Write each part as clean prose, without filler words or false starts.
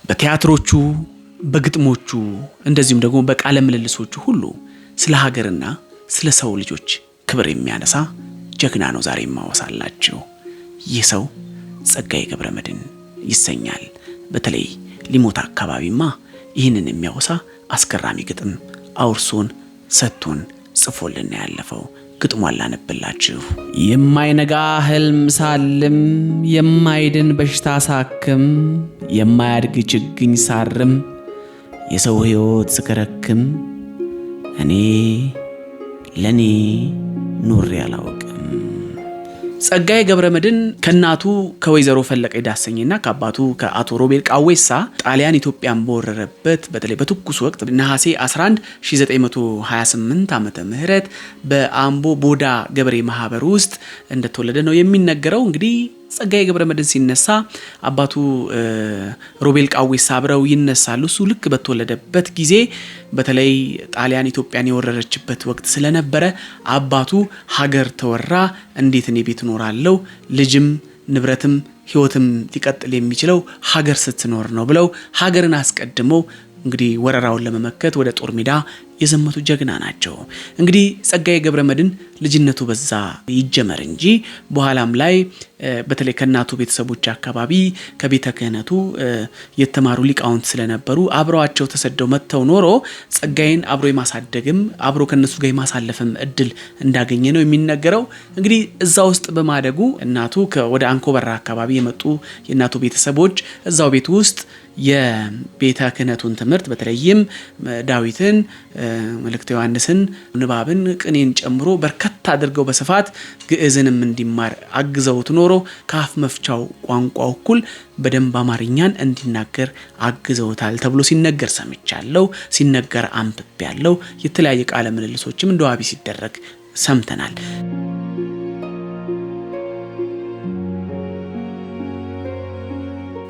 በቲያትሮቹ በግጥሞቹ እንደዚሁም ደግሞ በቃለ ምልልሶቹ ሁሉ ስለ ሀገርና ስለ ሰው ልጆች ክብር የሚያነሳ ጀግና ነው ዛሬ ማወሳላችሁ። ይህ ሰው ጸጋዬ ገብረመድህን ይሰኛል። በተለይ ሊሞት አካባቢማ ይህንን የሚያወሳ አስገራሚ ግጥም አውርሶን ሰጥቶን ጽፎልን ያለፈው ግጥሙ አላነብላችሁ። የማይነጋ ህልም ሳልም የማይድን በሽታ ሳክም የማያድግ ችግኝ ሳርም የሰው ህይወት ስከረክም እኔ ለኔ ኑሬ አላውቅም። ጸጋዬ ገብረመድህን ከናቱ ከወይዘሮ ፈለቀ ዳሰኝና ከአባቱ ከአቶ ሮቤል ቃዌሳ ጣሊያን ኢትዮጵያን በወረረበት በተለይ በትኩስ ወቅት ነሐሴ 11 1928 ዓመተ ምህረት በአምቦ ቦዳ ገበሬ ማህበር ውስጥ እንደተወለደ ነው የሚነገረው። እንግዲህ ጸጋዬ ገብረመድህን ሲነሳ አባቱ ሮቤል ቃዌሳ አብረው ይነሳሉ። እሱ ልክ በተወለደበት ጊዜ በተለይ ጣሊያን ኢትዮጵያን የወረረችበት ወቅት ስለነበረ አባቱ ሀገር ተወራ እንዴት እኔ ቤት እኖራለሁ ልጅም ንብረትም ህይወትም ሊቀጥል የሚችለው ሀገር ስትኖር ነው ብለው ሀገርን አስቀድመው እንግዲህ ወረራውን ለመመከት ወደ ጦር ሜዳ የዘመቱ ጀግና ናቸው። እንግዲህ ጸጋዬ ገብረመድህን ልጅነቱ በዛ ይጀመር እንጂ በኋላም ላይ በተለይ ከናቱ ቤተሰቦች አካባቢ ከቤተ ክህነቱ የተማሩ ሊቃውንት ስለነበሩ አብረዋቸው ተሰደው መተው ኖሮ ጸጋዬን አብሮ የማሳደግም አብሮ ከነሱ ጋር የማሳለፍም እድል እንዳገኘ ነው የሚነገረው። እንግዲህ እዛ ውስጥ በማደጉ እናቱ ወደ አንኮበራ አካባቢ የመጡ የናቱ ቤተሰቦች እዛው ቤት ውስጥ የቤተ ክህነቱን ትምህርት በተለይም ዳዊትን መልእክተ ዮሐንስን ንባብን ቅኔን ጨምሮ በርካታ አድርገው በስፋት ግዕዝንም እንዲማር አግዘውት ኖሮ ከአፍ መፍቻው ቋንቋው እኩል በደንብ አማርኛን እንዲናገር አግዘውታል ተብሎ ሲነገር ሰምቻለሁ፣ ሲነገር አንብቤያለሁ። የተለያየ ቃለ ምልልሶችም እንደዋቢ ሲደረግ ሰምተናል።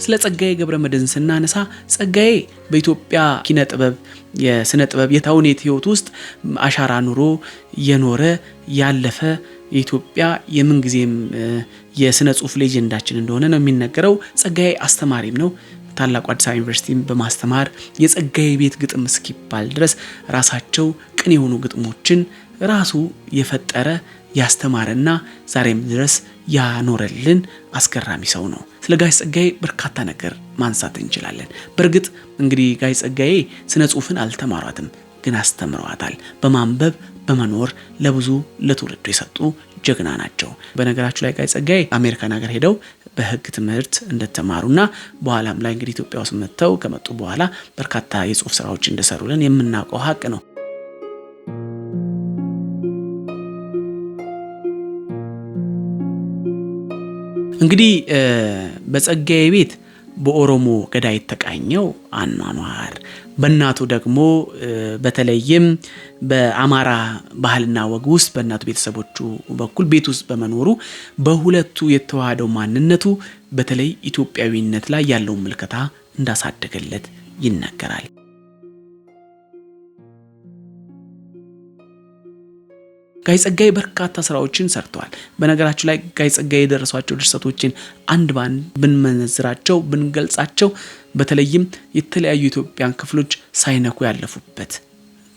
ስለ ጸጋዬ ገብረመድህን ስናነሳ ጸጋዬ በኢትዮጵያ ኪነ ጥበብ የስነ ጥበብ የተውኔት ህይወት ውስጥ አሻራ ኑሮ የኖረ ያለፈ የኢትዮጵያ የምንጊዜም የስነ ጽሁፍ ሌጀንዳችን እንደሆነ ነው የሚነገረው። ጸጋዬ አስተማሪም ነው። ታላቁ አዲስ አበባ ዩኒቨርሲቲ በማስተማር የጸጋዬ ቤት ግጥም እስኪባል ድረስ ራሳቸው ቅን የሆኑ ግጥሞችን ራሱ የፈጠረ ያስተማረና ዛሬም ድረስ ያኖረልን አስገራሚ ሰው ነው። ስለ ጋሽ ጸጋዬ በርካታ ነገር ማንሳት እንችላለን። በርግጥ እንግዲህ ጋሽ ጸጋዬ ስነ ጽሁፍን አልተማሯትም፣ ግን አስተምረዋታል። በማንበብ በመኖር ለብዙ ለትውልዱ የሰጡ ጀግና ናቸው። በነገራችሁ ላይ ጋሽ ጸጋዬ አሜሪካን ሀገር ሄደው በህግ ትምህርት እንደተማሩና በኋላም ላይ እንግዲህ ኢትዮጵያ ውስጥ መጥተው ከመጡ በኋላ በርካታ የጽሁፍ ስራዎች እንደሰሩልን የምናውቀው ሀቅ ነው። እንግዲህ በጸጋዬ ቤት በኦሮሞ ገዳ የተቃኘው አኗኗር በእናቱ ደግሞ በተለይም በአማራ ባህልና ወግ ውስጥ በእናቱ ቤተሰቦቹ በኩል ቤት ውስጥ በመኖሩ በሁለቱ የተዋሃደው ማንነቱ በተለይ ኢትዮጵያዊነት ላይ ያለው ምልከታ እንዳሳደገለት ይነገራል። ጋሽ ጸጋዬ በርካታ ስራዎችን ሰርተዋል። በነገራችሁ ላይ ጋሽ ጸጋዬ የደረሷቸው ድርሰቶችን አንድ ባንድ ብንመነዝራቸው ብንገልጻቸው በተለይም የተለያዩ ኢትዮጵያን ክፍሎች ሳይነኩ ያለፉበት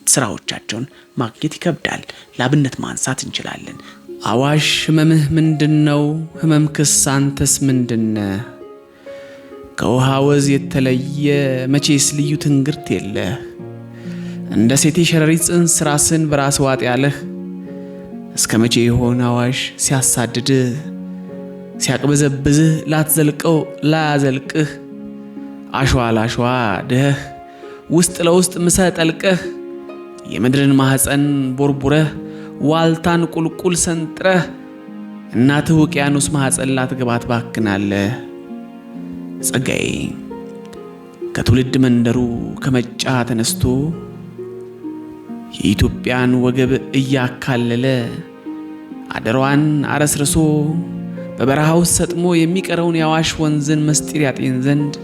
ስራዎቻቸውን ማግኘት ይከብዳል። ላብነት ማንሳት እንችላለን። አዋሽ ህመምህ ምንድነው? ህመምክስ አንተስ ምንድነ? ከውሃ ወዝ የተለየ መቼስ ልዩ ትንግርት የለህ። እንደ ሴቴ ሸረሪት ጽንስ ራስን በራስ ዋጥ ያለህ እስከ መቼ ይሆን አዋሽ ሲያሳድድህ ሲያቅበዘብዝህ ላትዘልቀው ላያዘልቅህ አሸዋ ላሸዋ ድኸህ ውስጥ ለውስጥ ምሰ ጠልቀህ የምድርን ማህፀን ቦርቡረህ ዋልታን ቁልቁል ሰንጥረህ እናትህ ውቅያኖስ ማህፀን ላትገባት ባክናለህ። ጸጋዬ ከትውልድ መንደሩ ከመጫ ተነስቶ የኢትዮጵያን ወገብ እያካለለ አደሯን አረስርሶ በበረሃው ሰጥሞ የሚቀረውን ያዋሽ ወንዝን መስጢር ያጤን ዘንድ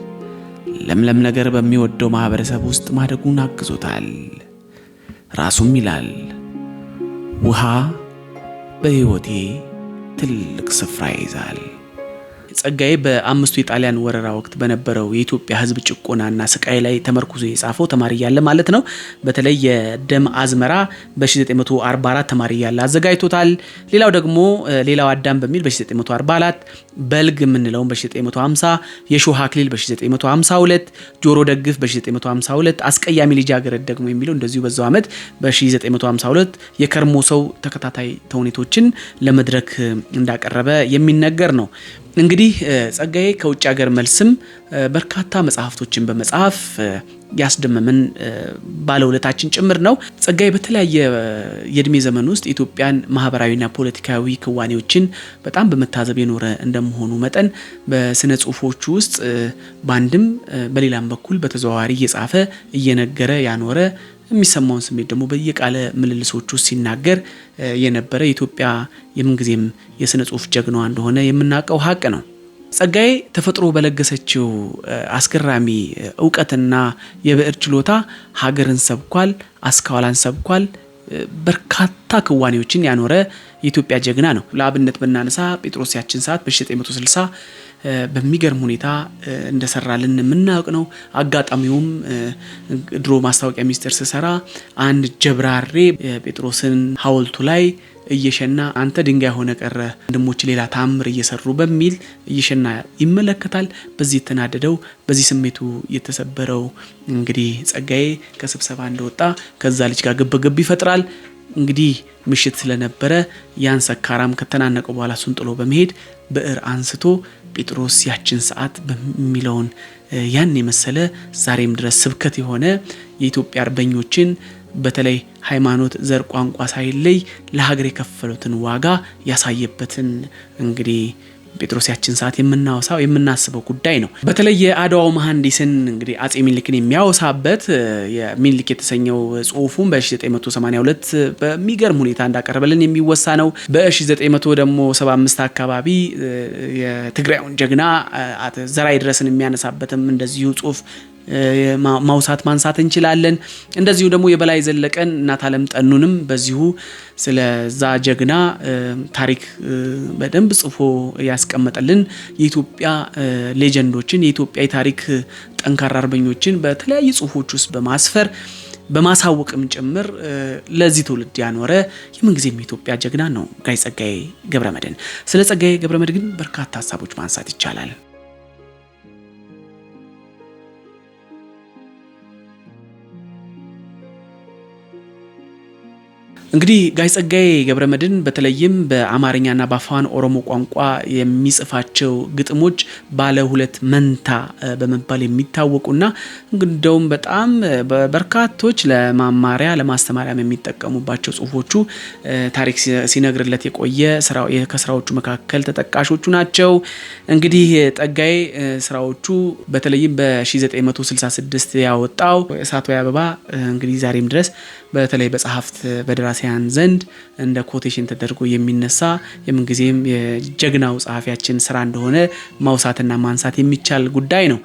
ለምለም ነገር በሚወደው ማህበረሰብ ውስጥ ማደጉን አግዞታል። ራሱም ይላል ውሃ በህይወቴ ትልቅ ስፍራ ይዛል። ጸጋዬ በአምስቱ የጣሊያን ወረራ ወቅት በነበረው የኢትዮጵያ ሕዝብ ጭቆናና ስቃይ ላይ ተመርኩዞ የጻፈው ተማሪ እያለ ማለት ነው። በተለይ የደም አዝመራ በ1944 ተማሪ እያለ አዘጋጅቶታል። ሌላው ደግሞ ሌላው አዳም በሚል በ1944፣ በልግ የምንለውን በ1950፣ የሾህ አክሊል በ1952፣ ጆሮ ደግፍ በ1952፣ አስቀያሚ ልጃገረድ ደግሞ የሚለው እንደዚሁ በዛው ዓመት በ1952 የከርሞ ሰው ተከታታይ ተውኔቶችን ለመድረክ እንዳቀረበ የሚነገር ነው። እንግዲህ ጸጋዬ ከውጭ ሀገር መልስም በርካታ መጽሐፍቶችን በመጽሐፍ ያስደመመን ባለውለታችን ጭምር ነው። ጸጋዬ በተለያየ የእድሜ ዘመን ውስጥ ኢትዮጵያን ማህበራዊና ፖለቲካዊ ክዋኔዎችን በጣም በመታዘብ የኖረ እንደመሆኑ መጠን በስነ ጽሁፎቹ ውስጥ በአንድም በሌላም በኩል በተዘዋዋሪ እየጻፈ እየነገረ ያኖረ የሚሰማውን ስሜት ደግሞ በየቃለ ምልልሶቹ ሲናገር የነበረ የኢትዮጵያ የምንጊዜም የስነ ጽሁፍ ጀግናዋ እንደሆነ የምናውቀው ሀቅ ነው። ጸጋዬ ተፈጥሮ በለገሰችው አስገራሚ እውቀትና የብዕር ችሎታ ሀገርን ሰብኳል፣ አስካዋላን ሰብኳል። በርካታ ክዋኔዎችን ያኖረ የኢትዮጵያ ጀግና ነው። ለአብነት ብናነሳ ጴጥሮስ ያችን ሰዓት በ1960 በሚገርም ሁኔታ እንደሰራልን የምናውቅ ነው። አጋጣሚውም ድሮ ማስታወቂያ ሚኒስቴር ስሰራ አንድ ጀብራሬ ጴጥሮስን ሐውልቱ ላይ እየሸና አንተ ድንጋይ ሆነ ቀረ ወንድሞች ሌላ ታምር እየሰሩ በሚል እየሸና ይመለከታል። በዚህ የተናደደው በዚህ ስሜቱ የተሰበረው እንግዲህ ጸጋዬ ከስብሰባ እንደወጣ ከዛ ልጅ ጋር ግብግብ ይፈጥራል። እንግዲህ ምሽት ስለነበረ ያን ሰካራም ከተናነቀው በኋላ እሱን ጥሎ በመሄድ ብዕር አንስቶ ጴጥሮስ ያችን ሰዓት በሚለውን ያን የመሰለ ዛሬም ድረስ ስብከት የሆነ የኢትዮጵያ አርበኞችን በተለይ ሃይማኖት፣ ዘር፣ ቋንቋ ሳይለይ ለሀገር የከፈሉትን ዋጋ ያሳየበትን እንግዲህ ጴጥሮስ ያችን ሰዓት የምናወሳው የምናስበው ጉዳይ ነው። በተለይ የአድዋው መሐንዲስን እንግዲህ አጼ ሚኒሊክን የሚያወሳበት የሚኒሊክ የተሰኘው ጽሁፉን በ1982 በሚገርም ሁኔታ እንዳቀረበልን የሚወሳ ነው። በ1975 አካባቢ የትግራዩን ጀግና ዘራይ ድረስን የሚያነሳበትም እንደዚሁ ጽሁፍ ማንሳት እንችላለን። እንደዚሁ ደግሞ የበላይ ዘለቀን እናት ዓለም ጠኑንም በዚሁ ስለዛ ጀግና ታሪክ በደንብ ጽፎ ያስቀመጠልን የኢትዮጵያ ሌጀንዶችን የኢትዮጵያ የታሪክ ጠንካራ አርበኞችን በተለያዩ ጽሁፎች ውስጥ በማስፈር በማሳወቅም ጭምር ለዚህ ትውልድ ያኖረ የምንጊዜም የኢትዮጵያ ጀግና ነው ጋሽ ጸጋዬ ገብረመድህን። ስለ ጸጋዬ ገብረመድህን ግን በርካታ ሀሳቦች ማንሳት ይቻላል። እንግዲህ ጋሽ ጸጋዬ ገብረመድህን በተለይም በአማርኛና በአፋን ኦሮሞ ቋንቋ የሚጽፋቸው ግጥሞች ባለ ሁለት መንታ በመባል የሚታወቁና እንደውም በጣም በርካቶች ለማማሪያ ለማስተማሪያ የሚጠቀሙባቸው ጽሁፎቹ ታሪክ ሲነግርለት የቆየ ከስራዎቹ መካከል ተጠቃሾቹ ናቸው። እንግዲህ ጸጋዬ ስራዎቹ በተለይም በ1966 ያወጣው እሳት ወይ አበባ እንግዲህ ዛሬም ድረስ በተለይ በጸሐፍት በደራሲያን ዘንድ እንደ ኮቴሽን ተደርጎ የሚነሳ የምንጊዜም የጀግናው ጸሐፊያችን ስራ እንደሆነ ማውሳትና ማንሳት የሚቻል ጉዳይ ነው።